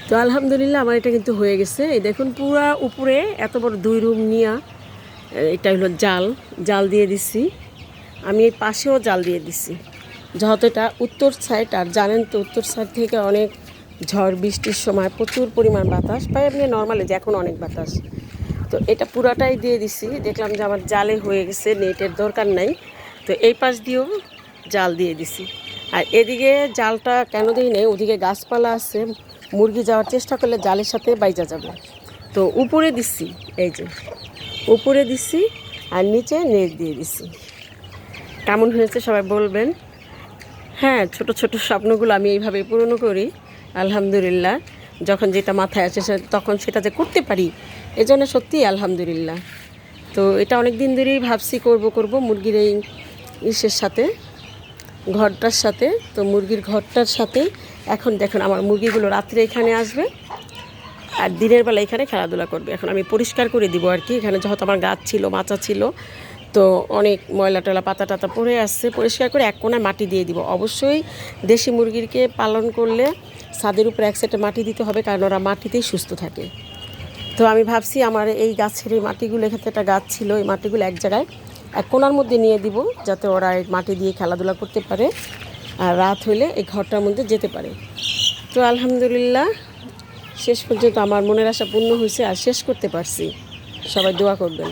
তো আলহামদুলিল্লাহ আমার এটা কিন্তু হয়ে গেছে। এই দেখুন পুরা উপরে এত বড় 2 রুম নিয়া এটা হলো জাল জাল দিয়ে দিছি। আমি এই পাশেও জাল দিয়ে দিছি, যেহেতু এটা উত্তর সাইড। আর জানেন তো উত্তর সাইড থেকে অনেক ঝড় বৃষ্টির সময় প্রচুর পরিমাণ বাতাস পাই, এমনি নর্মালি যে এখন অনেক বাতাস। তো এটা পুরাটাই দিয়ে দিছি। দেখলাম যে আমার জালে হয়ে গেছে, নেটের দরকার নাই। তো এই পাশ দিয়েও জাল দিয়ে দিছি। আর এদিকে জালটা কেন দিই নেই, ওদিকে গাছপালা আছে, মুরগি যাওয়ার চেষ্টা করলে জালের সাথে বাইজা যাবে। তো উপরে দিছি, এই যে উপরে দিছি আর নিচে নেট দিয়ে দিছি। কেমন হয়েছে সবাই বলবেন। হ্যাঁ, ছোট ছোট স্বপ্নগুলো আমি এইভাবে পূরণ করি আলহামদুলিল্লাহ। যখন যেটা মাথায় আসে তখন সেটা যে করতে পারি, এজন্য সত্যিই আলহামদুলিল্লাহ। তো এটা অনেক দিন ধরেই ভাবছি করব মুরগির এই ইসের সাথে, ঘরটার সাথে। তো মুরগির ঘরটার সাথে এখন দেখুন আমার মুরগিগুলো রাত্রে এখানে আসবে আর দিনের বেলা এখানে খেলাধুলা করবে। এখন আমি পরিষ্কার করে দিব আর কি। এখানে যেহেতু আমার গাছ ছিল, মাচা ছিল, তো অনেক ময়লা টয়লা পাতা টাতা পড়ে আসছে, পরিষ্কার করে এক কোণায় মাটি দিয়ে দিব। অবশ্যই দেশি মুরগিকে পালন করলে ছাদের উপরে এক সাইডে মাটি দিতে হবে, কারণ ওরা মাটিতেই সুস্থ থাকে। তো আমি ভাবছি আমার এই গাছের এই মাটিগুলো, এখানে একটা গাছ ছিল, এই মাটিগুলো এক জায়গায় এক কোণার মধ্যে নিয়ে দিব, যাতে ওরা এই মাটি দিয়ে খেলাধুলা করতে পারে আর রাত হলে এই ঘরটার মধ্যে যেতে পারে। তো আলহামদুলিল্লাহ শেষ পর্যন্ত আমার মনের আশা পূর্ণ হয়েছে আর শেষ করতে পারছি। সবাই দোয়া করবেন।